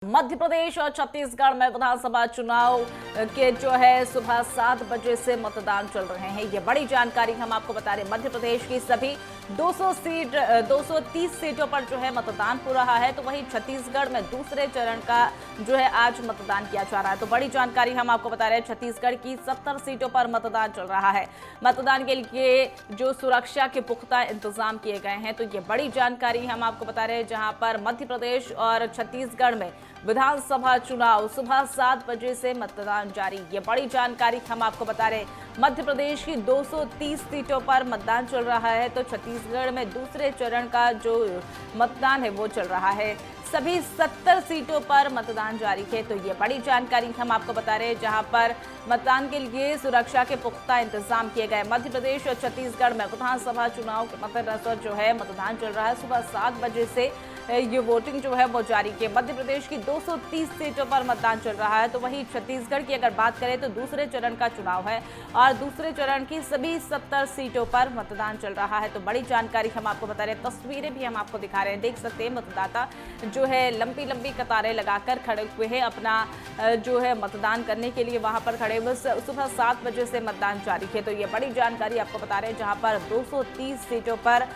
मध्य प्रदेश और छत्तीसगढ़ में विधानसभा चुनाव के जो है सुबह 7 बजे से मतदान चल रहे हैं। ये बड़ी जानकारी हम आपको बता रहे हैं। मध्य प्रदेश की सभी 230 सीटों पर जो है मतदान हो रहा है, तो वहीं छत्तीसगढ़ में दूसरे चरण का जो है आज मतदान किया जा रहा है। तो बड़ी जानकारी हम आपको बता रहे हैं, छत्तीसगढ़ की 70 सीटों पर मतदान चल रहा है। मतदान के लिए जो सुरक्षा के पुख्ता इंतजाम किए गए हैं, तो ये बड़ी जानकारी हम आपको बता रहे हैं, जहां पर मध्य प्रदेश और छत्तीसगढ़ में विधानसभा चुनाव सुबह 7 बजे से मतदान जारी। ये बड़ी जानकारी हम आपको बता रहे हैं। मध्य प्रदेश की 230 सीटों पर मतदान चल रहा है, तो छत्तीसगढ़ में दूसरे चरण का जो मतदान है वो चल रहा है। सभी 70 सीटों पर मतदान जारी है। तो ये बड़ी जानकारी हम आपको बता रहे हैं, जहां पर मतदान के लिए सुरक्षा के पुख्ता इंतजाम किए गए। मध्य प्रदेश और छत्तीसगढ़ में विधानसभा चुनाव के मद्देनजर जो है मतदान चल रहा है। सुबह 7 बजे से ये वोटिंग जो है वो जारी की। मध्य प्रदेश की 230 सीटों पर मतदान चल रहा है, तो वहीं छत्तीसगढ़ की अगर बात करें तो दूसरे चरण का चुनाव है और दूसरे चरण की सभी 70 सीटों पर मतदान चल रहा है। तो बड़ी जानकारी हम आपको बता रहे हैं, तस्वीरें भी हम आपको दिखा रहे हैं। देख सकते हैं मतदाता जो है लंबी लंबी कतारें लगाकर खड़े हुए हैं, अपना जो है मतदान करने के लिए वहां पर खड़े हुए। सुबह 7 बजे से मतदान जारी है। तो ये बड़ी जानकारी आपको बता रहे हैं, जहां पर 230 सीटों पर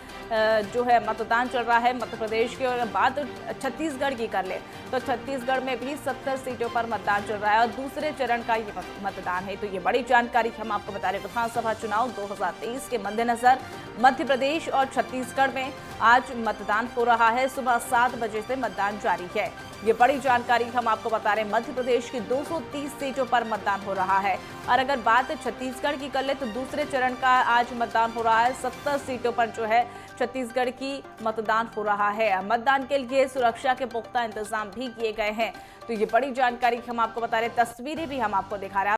जो है मतदान चल रहा है मध्य प्रदेश की। और बात छत्तीसगढ़ की कर ले तो छत्तीसगढ़ में भी 70 सीटों पर मतदान चल रहा है और दूसरे चरण का ये मतदान है। तो ये बड़ी जानकारी हम आपको बता रहे हैं। विधानसभा चुनाव 2023 के मद्देनजर मध्य प्रदेश और छत्तीसगढ़ में आज मतदान हो रहा है। सुबह 7 बजे से मतदान जारी है। ये बड़ी जानकारी हम आपको बता रहे हैं। मध्य प्रदेश की 230 सीटों पर मतदान हो रहा है और अगर बात छत्तीसगढ़ की कर ले तो दूसरे चरण का आज मतदान हो रहा है। 70 सीटों पर जो है छत्तीसगढ़ की मतदान हो रहा है। मतदान के लिए सुरक्षा के पुख्ता इंतजाम भी किए गए हैं। तो ये बड़ी जानकारी हम आपको बता रहे हैं। तस्वीरें भी हम आपको दिखा रहे हैं।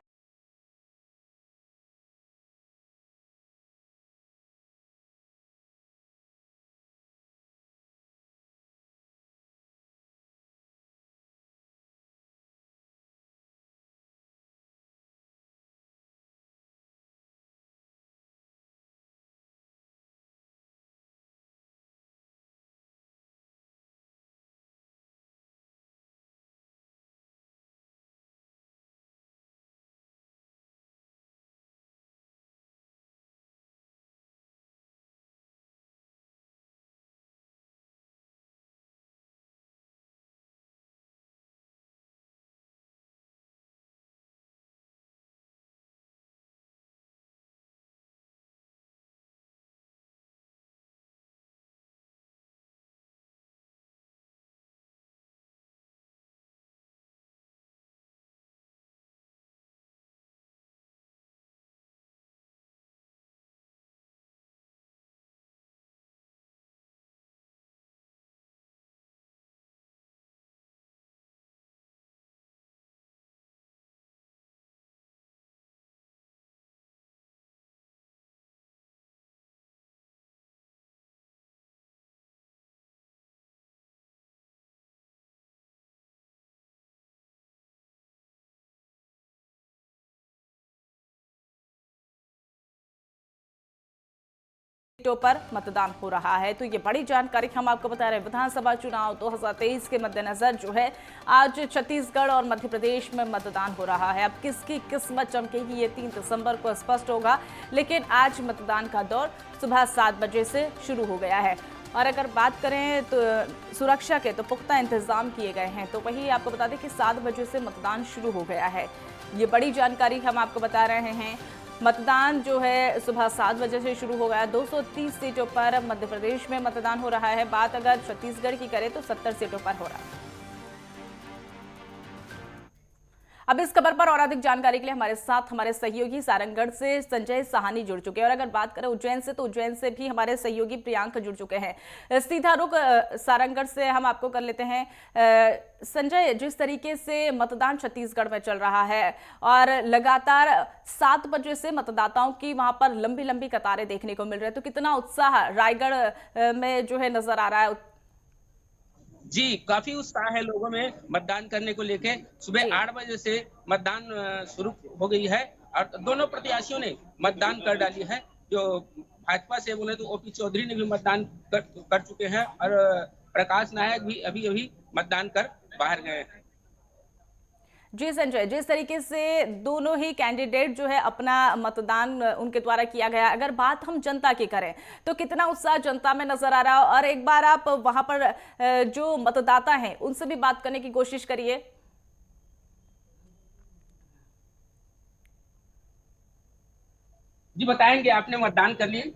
सीटों पर मतदान हो रहा है। तो ये बड़ी जानकारी हम आपको बता रहे हैं। विधानसभा चुनाव 2023 के मद्देनजर जो है आज छत्तीसगढ़ और मध्य प्रदेश में मतदान हो रहा है। अब किसकी किस्मत चमकेगी ये 3 दिसंबर को स्पष्ट होगा, लेकिन आज मतदान का दौर सुबह 7 बजे से शुरू हो गया है। और अगर बात करें तो सुरक्षा के तो पुख्ता इंतजाम किए गए हैं। तो वही आपको बता दें कि 7 बजे से मतदान शुरू हो गया है। ये बड़ी जानकारी हम आपको बता रहे हैं। मतदान जो है सुबह 7 बजे से शुरू हो गया। 230 सीटों पर मध्य प्रदेश में मतदान हो रहा है। बात अगर छत्तीसगढ़ की करें तो 70 सीटों पर हो रहा है। अब इस खबर पर और अधिक जानकारी के लिए हमारे साथ हमारे सहयोगी सारंगढ़ से संजय साहनी जुड़ चुके हैं और अगर बात करें उज्जैन से तो उज्जैन से भी हमारे सहयोगी प्रियांक जुड़ चुके हैं। सीधा रुख सारंगढ़ से हम आपको कर लेते हैं। संजय, जिस तरीके से मतदान छत्तीसगढ़ में चल रहा है और लगातार 7 बजे से मतदाताओं की वहां पर लंबी लंबी कतारें देखने को मिल रही है, तो कितना उत्साह रायगढ़ में जो है नजर आ रहा है? जी, काफी उत्साह है लोगों में मतदान करने को लेके। सुबह 8 बजे से मतदान शुरू हो गई है और दोनों प्रत्याशियों ने मतदान कर डाली है। जो भाजपा से बोले तो ओपी चौधरी ने भी मतदान कर चुके हैं और प्रकाश नायक भी अभी-अभी मतदान कर बाहर गए हैं। जी संजय, जिस तरीके से दोनों ही कैंडिडेट जो है अपना मतदान उनके द्वारा किया गया, अगर बात हम जनता की करें तो कितना उत्साह जनता में नजर आ रहा है, और एक बार आप वहां पर जो मतदाता हैं उनसे भी बात करने की कोशिश करिए। जी बताएंगे, आपने मतदान कर लिए?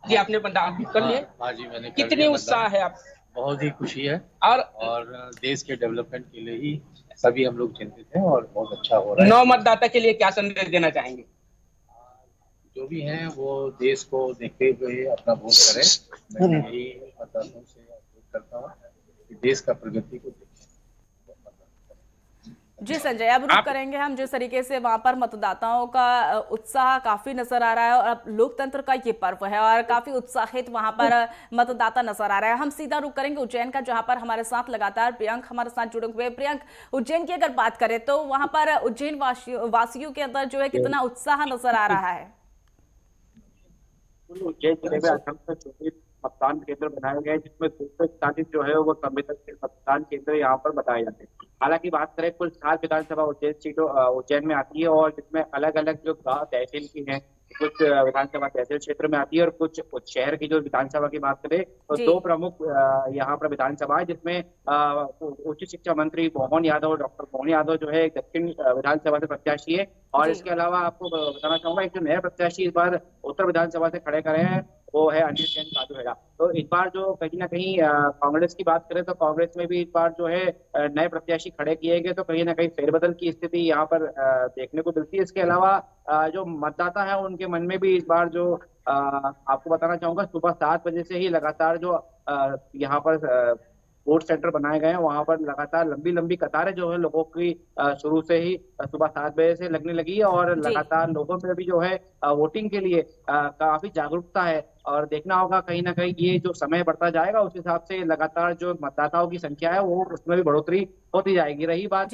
जी आपने मतदान कर लिए? हाँ जी, मैंने कर कितनी लिया उत्साह मतदान। है आप? बहुत ही खुशी है और और देश के डेवलपमेंट के लिए ही सभी हम लोग चिंतित हैं और बहुत अच्छा हो रहा है। नौ मतदाता के लिए क्या संदेश देना चाहेंगे? जो भी हैं वो देश को देखते हुए अपना वोट करें। मैं यही मतदाताओं से अनुरोध करता हूँ कि देश का प्रगति को देखें। जी संजय, अब रुक करेंगे हम। जिस तरीके से वहां पर मतदाताओं का उत्साह काफी नजर आ रहा है, और अब लोकतंत्र का ये पर्व है और काफी उत्साहित वहां पर मतदाता नजर आ रहा है। हम सीधा रुक करेंगे उज्जैन का, जहां पर हमारे साथ लगातार प्रियंक हमारे साथ जुड़े हुए। प्रियंक, उज्जैन की अगर बात करें तो वहां पर उज्जैन वासियों के अंदर जो है कितना उत्साह नजर आ रहा है? उज्जैन जिले में असंख्य 24 मतदान केंद्र बनाए गए, जिसमें 241 जो है वो संवेदनशील मतदान केंद्र यहाँ पर बताए जाते हैं। हालांकि बात करें, कुल 7 विधानसभा उज्जैन में आती है, और जिसमें अलग अलग जो गांव तहसील की हैं, कुछ विधानसभा तहसील क्षेत्र में आती है, और कुछ शहर की जो विधानसभा की बात करें तो 2 प्रमुख यहाँ पर विधानसभा है, जिसमें उच्च शिक्षा मंत्री मोहन यादव, डॉक्टर मोहन यादव जो है दक्षिण विधानसभा से प्रत्याशी है। और इसके अलावा आपको बताना चाहूंगा, एक जो नया प्रत्याशी इस बार उत्तर विधानसभा से खड़े करे हैं वो है अनिल जैन कादूहेड़ा। तो इस बार जो कहीं ना कहीं कांग्रेस की बात करें तो कांग्रेस में भी इस बार जो है नए प्रत्याशी खड़े किए गए, तो कहीं ना कहीं फेरबदल की स्थिति यहाँ पर देखने को मिलती है। इसके अलावा जो मतदाता है उनके मन में भी इस बार जो आपको बताना चाहूंगा, सुबह 7 बजे से ही लगातार जो यहाँ पर वोट सेंटर बनाए गए हैं, वहां पर लगातार लंबी लंबी कतारें जो है लोगों की शुरू से ही सुबह 7 बजे से लगने लगी है, और लगातार लोगों में भी जो है वोटिंग के लिए काफी जागरूकता है। और देखना होगा कहीं ना कहीं ये जो समय बढ़ता जाएगा उस हिसाब से लगातार जो मतदाताओं की संख्या है वो उसमें भी बढ़ोतरी होती जाएगी। रही बात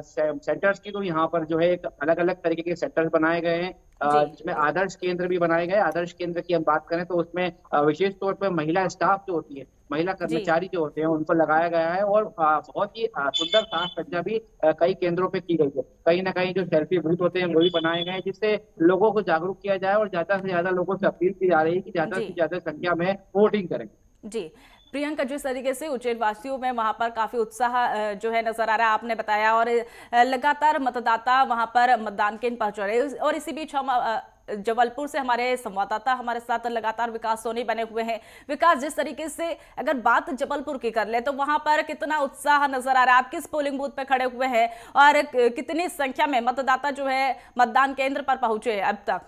सेंटर्स की, तो यहाँ पर जो है एक अलग अलग तरीके के सेंटर्स बनाए गए हैं, जिसमें आदर्श केंद्र भी बनाए गए। आदर्श केंद्र की हम बात करें तो उसमें विशेष तौर पर महिला स्टाफ जो होती है, महिला कर्मचारी जो होते हैं, उनको लगाया गया है, और बहुत ही सुंदर साज सज्जा भी कई केंद्रों पे की गई है। कहीं ना कहीं जो सेल्फी बूथ होते हैं वो भी बनाए गए हैं, जिससे लोगों को जागरूक किया जाए और ज्यादा से ज्यादा लोगों से अपील की जा रही है कि ज्यादा से ज्यादा संख्या में वोटिंग करें। जी प्रियंका, जिस तरीके से उज्जैन वासियों में वहां पर काफी उत्साह जो है नजर आ रहा है, आपने बताया, और लगातार मतदाता वहां पर मतदान केंद्र पहुंच रहे हैं। और इसी बीच हम जबलपुर से हमारे संवाददाता हमारे साथ लगातार विकास सोनी बने हुए हैं। विकास, जिस तरीके से अगर बात जबलपुर की कर ले तो वहां पर कितना उत्साह नजर आ रहा है? आप किस पोलिंग बूथ पे खड़े हुए हैं और कितनी संख्या में मतदाता जो है मतदान केंद्र पर पहुंचे अब तक?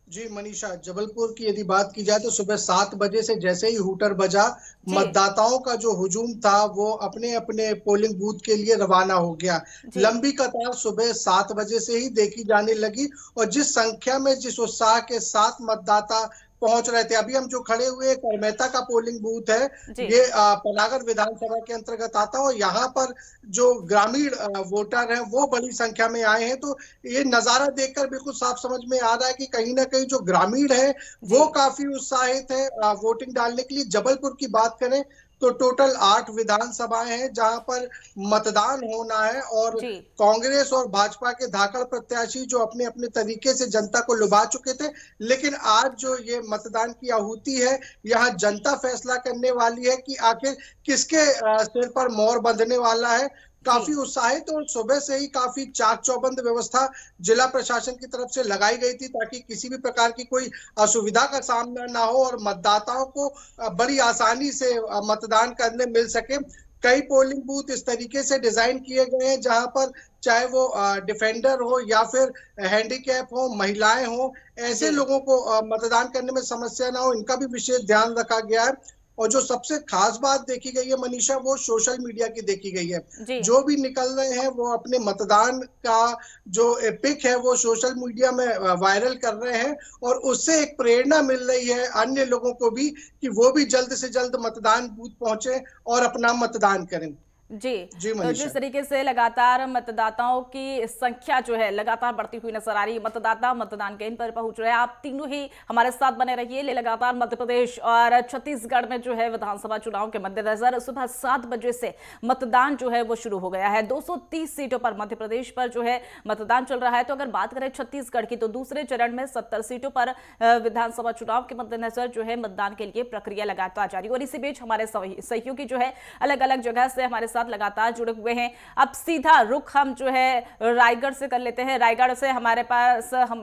जी मनीषा, जबलपुर की यदि बात की जाए तो सुबह 7 बजे से जैसे ही हूटर बजा, मतदाताओं का जो हुजूम था वो अपने अपने पोलिंग बूथ के लिए रवाना हो गया। लंबी कतार सुबह 7 बजे से ही देखी जाने लगी, और जिस संख्या में, जिस उत्साह के साथ मतदाता पहुंच रहे थे। अभी हम जो खड़े हुए करमेता का पोलिंग बूथ है, ये पनागर विधानसभा के अंतर्गत आता है, और यहाँ पर जो ग्रामीण वोटर हैं वो बड़ी संख्या में आए हैं। तो ये नजारा देखकर बिल्कुल साफ समझ में आ रहा है कि कहीं ना कहीं जो ग्रामीण है वो काफी उत्साहित है वोटिंग डालने के लिए। जबलपुर की बात करें तो टोटल 8 विधानसभाएं हैं जहां पर मतदान होना है, और कांग्रेस और भाजपा के धाकड़ प्रत्याशी जो अपने अपने तरीके से जनता को लुभा चुके थे, लेकिन आज जो ये मतदान की आहुति है, यहाँ जनता फैसला करने वाली है कि आखिर किसके सिर पर मोहर बंधने वाला है। काफी उत्साहित और सुबह से ही काफी चाक चौबंद व्यवस्था जिला प्रशासन की तरफ से लगाई गई थी, ताकि किसी भी प्रकार की कोई असुविधा का सामना ना हो और मतदाताओं को बड़ी आसानी से मतदान करने मिल सके। कई पोलिंग बूथ इस तरीके से डिजाइन किए गए हैं जहां पर चाहे वो डिफेंडर हो या फिर हैंडीकैप हो, महिलाएं हो, ऐसे लोगों को मतदान करने में समस्या ना हो, इनका भी विशेष ध्यान रखा गया है। और जो सबसे खास बात देखी गई है मनीषा, वो सोशल मीडिया की देखी गई है। जो भी निकल रहे हैं वो अपने मतदान का जो पिक है वो सोशल मीडिया में वायरल कर रहे हैं, और उससे एक प्रेरणा मिल रही है अन्य लोगों को भी कि वो भी जल्द से जल्द मतदान बूथ पहुंचे और अपना मतदान करें। जी। जी तो मनीषा। जिस तरीके से लगातार मतदाताओं की संख्या जो है लगातार बढ़ती हुई नजर आ रही है, मतदाता मतदान केंद्र पर पहुंच रहे हैं। आप तीनों ही हमारे साथ बने रहिए। लगातार मध्य प्रदेश और छत्तीसगढ़ में जो है विधानसभा चुनाव के मद्देनजर सुबह 7 बजे से मतदान जो है वो शुरू हो गया है। 230 सीटों पर मध्य प्रदेश पर जो है मतदान चल रहा है। तो अगर बात करें छत्तीसगढ़ की, तो दूसरे चरण में 70 सीटों पर विधानसभा चुनाव के मद्देनजर जो है मतदान के लिए प्रक्रिया लगातार जारी। और इसी बीच हमारे सहयोगी जो है अलग अलग जगह से हमारे साथ लगातार जुड़े हुए हैं। अब सीधा रुख हम जो है रायगढ़ से कर लेते हैं। रायगढ़ से हमारे पास हम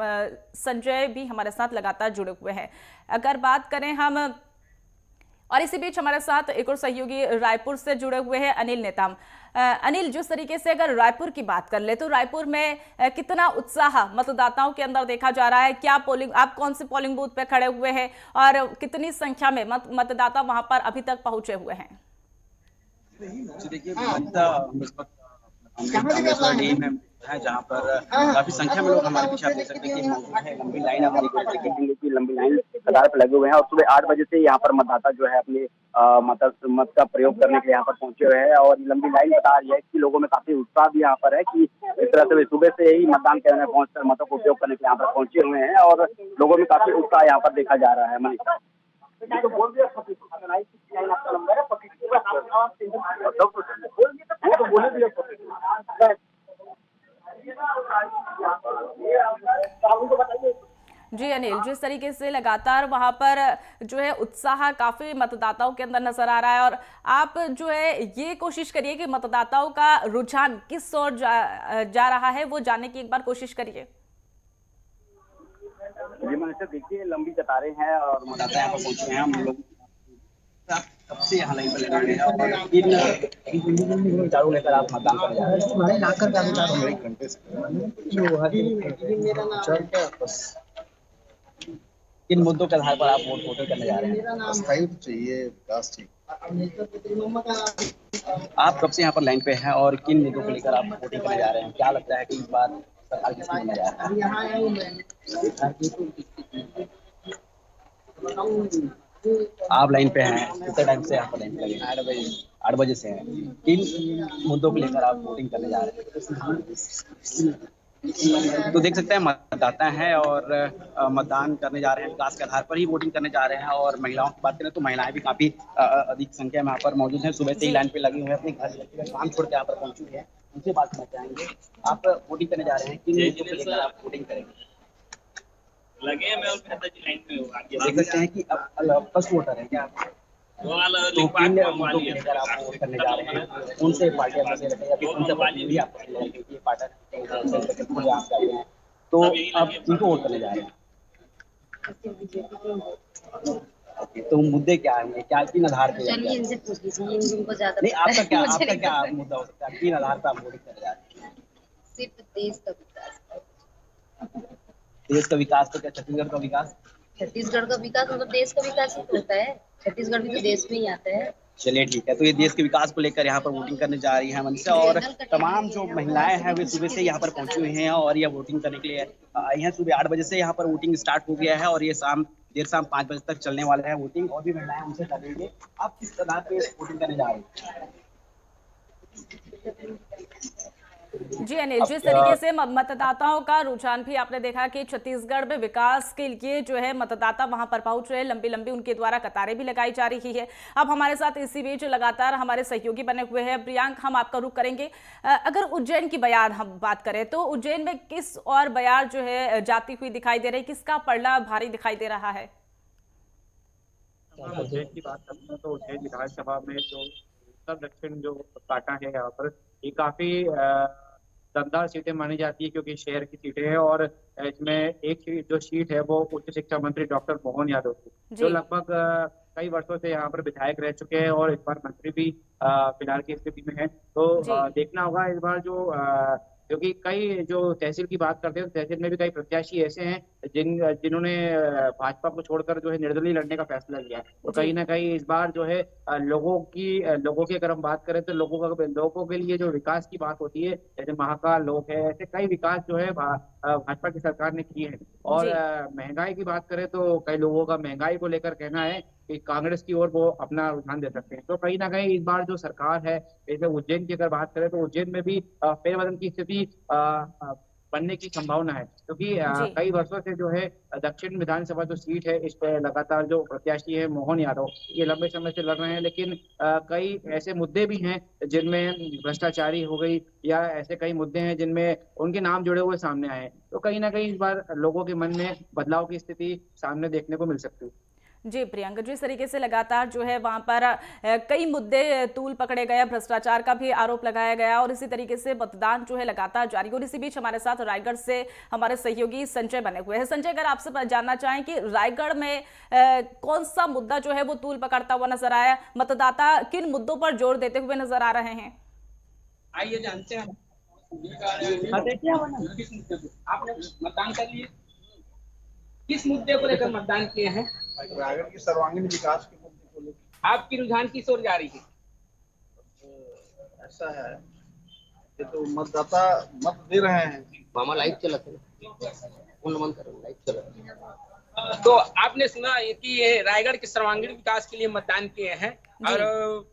संजय भी हमारे साथ लगातार जुड़े हुए हैं। अगर बात करें हम, और इसी बीच हमारे साथ एक और सहयोगी रायपुर से जुड़े हुए हैं, अनिल नेताम। अनिल, जिस तरीके से अगर रायपुर की बात कर ले, तो रायपुर में कितना उत्साह मतदाताओं के अंदर देखा जा रहा है? क्या पोलिंग, आप कौन से पोलिंग बूथ पे खड़े हुए हैं और कितनी संख्या में मतदाता वहां पर अभी तक पहुंचे हुए हैं? जी देखिए, हम इस वक्त कामेश्वर डैम में है, जहाँ पर काफी संख्या में लोग हमारे पीछे, आप देख सकते हैं कि मौजूद है। लंबी लाइन हमारी की लंबी लाइन कतार पर लगे हुए हैं और सुबह 8 बजे से यहाँ पर मतदाता जो है अपने मत का प्रयोग करने के लिए यहाँ पर पहुंचे हुए हैं। और लंबी लाइन बता रही है कि लोगों में काफी उत्साह भी यहाँ पर है कि इस तरह से वे सुबह से ही मतदान केंद्र में पहुंचकर मतों का उपयोग करने के लिए यहाँ पर पहुंचे हुए हैं और लोगों में काफी उत्साह यहाँ पर देखा जा रहा है। मनीषा तो बोल दिया आपका नंबर है, तो बोले दिया। जी अनिल, जिस तरीके से लगातार वहां पर जो है उत्साह काफी मतदाताओं के अंदर नजर आ रहा है, और आप जो है ये कोशिश करिए कि मतदाताओं का रुझान किस ओर जा रहा है वो जानने की एक बार कोशिश करिए। जी मनीषा, देखिए लंबी कतारें हैं और मतदाता यहाँ पर पहुंचे हैं। हम लोग कब से यहाँ लाइन पर लगे हुए हैं और विचारों लेकर आप मतदान करने जा रहे हैं। किन मुद्दों के आधार पर आप वोटिंग करने जा रहे हैं? स्थायी चाहिए, विकास चाहिए। आप कब से यहाँ पर लाइन पे हैं और किन मुद्दों को लेकर आप वोटिंग करने जा रहे हैं? क्या लगता है कि इस बार सरकार किसको बनने जा रहा है? आप लाइन पे हैं, कितने टाइम से यहाँ पर लाइन पे लगे? 8 बजे से हैं। किन मुद्दों को लेकर आप वोटिंग करने जा रहे हैं? तो देख सकते हैं मतदाता हैं और मतदान करने जा रहे हैं। विकास के आधार पर ही वोटिंग करने जा रहे हैं। और महिलाओं की बात करें तो महिलाएं भी काफी अधिक संख्या में यहाँ पर मौजूद हैं। सुबह से ही लाइन पे लगी हुई है, अपने घर काम छोड़ के यहाँ पर पहुंची हुई है। उनसे बात करना चाहेंगे। आप वोटिंग करने जा रहे हैं, किन मुद्दों को लेकर आप वोटिंग करेंगे? लगे हैं, मैं और लाइन पे हूं। देख सकते हैं कि अब फर्स्ट वोटर है क्या आप? तो किन मुद्दों को लेकर आप वोट करने जा रहे हैं? कौन से पार्टियां में से रखे या फिर कौन सा पार्टी भी आपको लग रहा है कि ये पार्टी आप कर रहे हैं, तो आप किनको वोट करने जा रहे हैं? तो मुद्दे क्या हैं, क्या किन आधार पे? चलिए इनसे पूछ लीजिए, इनको ज्यादा नहीं, आपका क्या मुद्दा हो सकता है? किन आधार पर आप वोटिंग करने जा रहे हैं? सिर्फ देश का विकास। देश का विकास तो क्या छत्तीसगढ़ का विकास? छत्तीसगढ़ का विकास मतलब देश का विकास ही तो होता है। छत्तीसगढ़ भी तो देश में ही आता है। चलिए ठीक है, तो ये देश के विकास को लेकर यहाँ पर वोटिंग करने जा रही है मनीषा। और तमाम जो महिलाएं हैं वे सुबह से यहाँ पर पहुंची हुई हैं और ये वोटिंग करने के लिए आई हैं। सुबह 8 बजे से यहाँ पर वोटिंग स्टार्ट हो गया है और ये देर शाम 5 बजे तक चलने वाला है वोटिंग। और भी महिलाएं उनसे करेंगे, आप किस आधार पे वोटिंग करने जा रहे हैं? जी अनिल, जिस तरीके से मतदाताओं का रुझान भी आपने देखा कि छत्तीसगढ़ में विकास के लिए जो है मतदाता वहां पर पहुंच रहे हैं। लंबी लंबी उनके द्वारा कतारें भी लगाई जा रही है। अब हमारे साथ इसी बीच लगातार हमारे सहयोगी बने हुए हैं। प्रियांक, हम आपका रुख करेंगे। अगर उज्जैन की बयार हम बात करें तो उज्जैन में किस और बयार जो है जाती हुई दिखाई दे रही, किसका पलड़ा भारी दिखाई दे रहा है? उज्जैन की बात करते हैं तो उज्जैन विधानसभा में जो उत्तर दक्षिण जो काटा है यहाँ पर, ये काफी दमदार सीटें मानी जाती है क्योंकि शहर की सीटें हैं। और इसमें एक जो सीट है वो उच्च शिक्षा मंत्री डॉक्टर मोहन यादव की, जो लगभग कई वर्षों से यहाँ पर विधायक रह चुके हैं और इस बार मंत्री भी फिलहाल की स्थिति में है। तो देखना होगा इस बार जो क्योंकि कई जो तहसील की बात करते हैं, तहसील में भी कई प्रत्याशी ऐसे हैं जिन्होंने भाजपा को छोड़कर जो है निर्दलीय लड़ने का फैसला लिया है। तो कहीं ना कहीं इस बार जो है लोगों की अगर हम बात करें तो लोगों के लिए जो विकास की बात होती है, जैसे महाकाल लोक है, ऐसे कई विकास जो है भाजपा की सरकार ने की है। और महंगाई की बात करें तो कई लोगों का महंगाई को लेकर कहना है कि कांग्रेस की ओर वो अपना रुझान दे सकते हैं। तो कहीं ना कहीं इस बार जो सरकार है, जैसे उज्जैन की अगर बात करें तो उज्जैन में भी फेरबदल की स्थिति बनने की संभावना है, क्योंकि जी कई वर्षों से जो है दक्षिण विधानसभा जो सीट है इस पे लगातार जो प्रत्याशी है मोहन यादव, ये लंबे समय से लड़ रहे हैं। लेकिन कई ऐसे मुद्दे भी हैं जिनमें भ्रष्टाचारी हो गई या ऐसे कई मुद्दे हैं जिनमें उनके नाम जुड़े हुए सामने आए हैं। तो कहीं ना कहीं इस बार लोगों के मन में बदलाव की स्थिति सामने देखने को मिल सकती है। जी प्रियंका, जिस तरीके से लगातार जो है वहां पर कई मुद्दे तूल पकड़े गए, भ्रष्टाचार का भी आरोप लगाया गया और इसी तरीके से मतदान जो है लगातार जारी। और इसी बीच हमारे साथ रायगढ़ से हमारे सहयोगी संजय बने हुए हैं। संजय, अगर आपसे जानना चाहें कि रायगढ़ में कौन सा मुद्दा जो है वो तूल पकड़ता हुआ नजर आया, मतदाता किन मुद्दों पर जोर देते हुए नजर आ रहे हैं? आइए जानते हैं। आपने मतदान कर लिए, किस मुद्दे को लेकर मतदान किए हैं? रायगढ़ के सर्वांगीण विकास के मुद्दे को लेकर। आपकी रुझान किस ओर जा रही है? ऐसा है, ये तो मतदाता मत दे रहे हैं। मामा लाइव चलत है, लाइव चलत। तो आपने सुना है कि ये रायगढ़ के सर्वांगीण विकास के लिए मतदान किए हैं और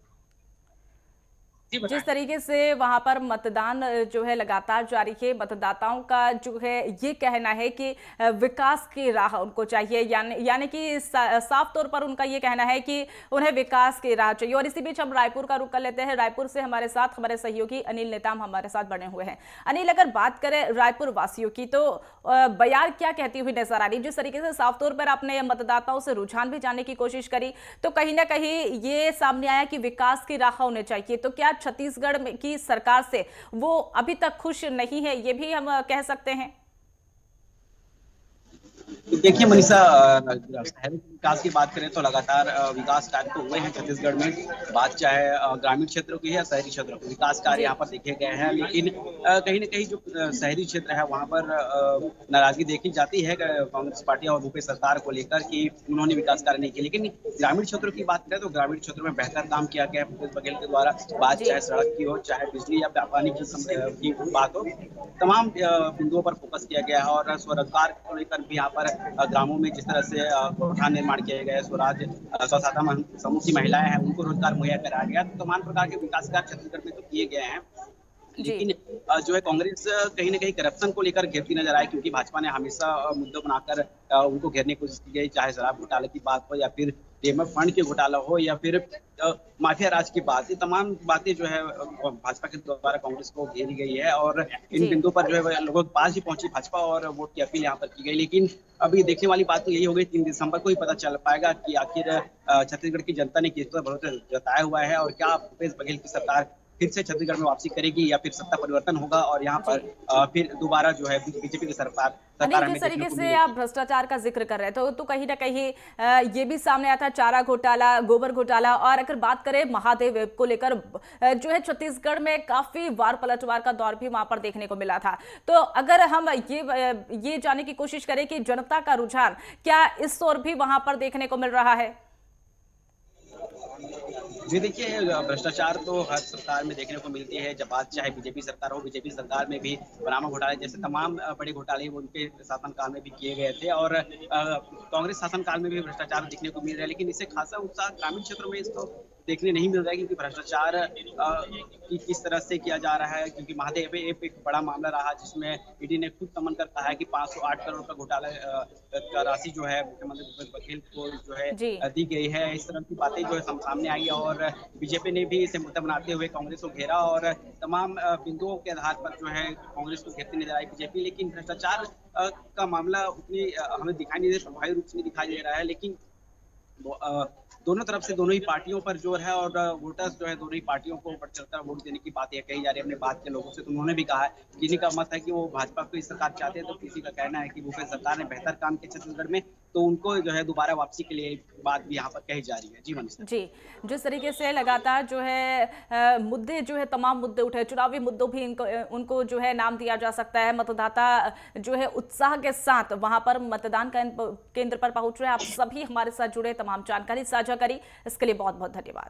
जिस तरीके से वहां पर मतदान जो है लगातार जारी है, मतदाताओं का जो है ये कहना है कि विकास की राह उनको चाहिए, यानी कि साफ तौर पर उनका ये कहना है कि उन्हें विकास की राह चाहिए। और इसी बीच हम रायपुर का रुख कर लेते हैं। रायपुर से हमारे साथ हमारे सहयोगी अनिल नेताम हमारे साथ बने हुए हैं। अनिल, अगर बात करें रायपुर वासियों की तो बयार क्या कहती हुई नजर आ रही? जिस तरीके से साफ तौर पर आपने मतदाताओं से रुझान भी जानने की कोशिश करी तो कहीं ना कहीं ये सामने आया कि विकास की राह उन्हें चाहिए। तो क्या छत्तीसगढ़ की सरकार से वो अभी तक खुश नहीं है, ये भी हम कह सकते हैं? देखिए मनीषा, शहरी विकास की बात करें तो लगातार विकास कार्य तो हुए हैं छत्तीसगढ़ में। बात चाहे ग्रामीण क्षेत्रों की है, शहरी क्षेत्रों की, विकास कार्य यहाँ पर देखे गए हैं। लेकिन कहीं न कहीं जो शहरी क्षेत्र है वहाँ पर नाराजगी देखी जाती है कांग्रेस पार्टी और भूपेश सरकार को लेकर कि उन्होंने विकास कार्य नहीं किए। लेकिन ग्रामीण क्षेत्रों की बात करें तो ग्रामीण क्षेत्रों में बेहतर काम किया गया है भूपेश बघेल के द्वारा। बात चाहे सड़क की हो, चाहे बिजली या पानी की बात हो, तमाम बिंदुओं पर फोकस किया गया है। और स्वरोजगार को लेकर भी यहाँ पर ग्रामों में जिस तरह से कोठान निर्माण किए गए, स्वराज स्वसहायता समूह की महिलाएं हैं उनको रोजगार मुहैया कराया गया। तो तमाम प्रकार के विकास कार्य छत्तीसगढ़ में तो किए गए हैं। लेकिन जो है कांग्रेस कहीं ना कहीं करप्शन को लेकर घेरती नजर आई, क्योंकि भाजपा ने हमेशा मुद्दा बनाकर उनको घेरने की कोशिश की गई, चाहे शराब घोटाले की बात हो या फिर टीएमएफ फंड के घोटाला हो या फिर माफिया राज की बात। ये तमाम बातें जो है भाजपा के द्वारा कांग्रेस को घेरी गई है और इन बिंदुओं पर जो है लोगों के पास ही पहुंची भाजपा और वोट की अपील यहाँ पर की गई। लेकिन अभी देखने वाली बात तो यही हो गई, 3 दिसंबर को ही पता चल पाएगा कि आखिर छत्तीसगढ़ की जनता ने किस पर भरोसा जताया हुआ है और क्या भूपेश बघेल की सरकार फिर से छत्तीसगढ़ में वापसी करेगी या फिर सत्ता परिवर्तन होगा और यहाँ पर फिर दोबारा जो है बीजेपी की सरकार। जिस तरीके से आप भ्रष्टाचार का जिक्र कर रहे थे तो कहीं ना कहीं ये भी सामने आया था, चारा घोटाला, गोबर घोटाला। और अगर बात करें महादेव वेब को लेकर जो है छत्तीसगढ़ में काफी वार पलटवार का दौर भी वहां पर देखने को मिला था। तो अगर हम ये जानने की कोशिश करें कि जनता का रुझान क्या इस ओर भी वहां पर देखने को मिल रहा है? जी देखिए, भ्रष्टाचार तो हर सरकार में देखने को मिलती है। जब बात चाहे बीजेपी सरकार हो, बीजेपी सरकार में भी बनामा घोटाले जैसे तमाम बड़े घोटाले उनके शासनकाल में भी किए गए थे और कांग्रेस शासनकाल में भी भ्रष्टाचार देखने को मिल रहा है। लेकिन इससे खासा उत्साह ग्रामीण क्षेत्रों में इसको देखने नहीं मिल रहा है, क्योंकि भ्रष्टाचार किस तरह से किया जा रहा है। क्योंकि महादेव एक बड़ा मामला रहा जिसमें ईडी ने खुद समन कर कहा है कि 508 करोड़ का घोटाला का राशि जो है मुख्यमंत्री भूपेश बघेल को जो है दी गई है। इस तरह की बातें जो है सामने आई और बीजेपी ने भी इसे मुद्दा बनाते हुए कांग्रेस को घेरा और तमाम बिंदुओं के आधार पर जो है कांग्रेस को घेरती नजर आई बीजेपी। लेकिन भ्रष्टाचार का मामला उतनी हमें दिखाई नहीं दे, प्रभावी रूप से नहीं दिखाई दे रहा है। लेकिन दोनों तरफ से दोनों ही पार्टियों पर जोर है और वोटर्स जो है दोनों ही पार्टियों को बढ़ चढ़कर वोट देने की बातें कही जा रही है। हमने बात के लोगों से तो उन्होंने भी कहा है, किसी का मत है कि वो भाजपा की सरकार चाहते हैं तो किसी का कहना है कि भूपेश सरकार ने बेहतर काम किया छत्तीसगढ़ में, तो उनको जो है दोबारा वापसी के लिए बात भी यहाँ पर कही जा रही है। जी मनीषा जी, जिस तरीके से लगातार जो है मुद्दे जो है तमाम मुद्दे उठे, चुनावी मुद्दों भी उनको जो है नाम दिया जा सकता है। मतदाता जो है उत्साह के साथ वहां पर मतदान केंद्र पर पहुंच रहे हैं। आप सभी हमारे साथ जुड़े, तमाम जानकारी साझा करी, इसके लिए बहुत बहुत धन्यवाद।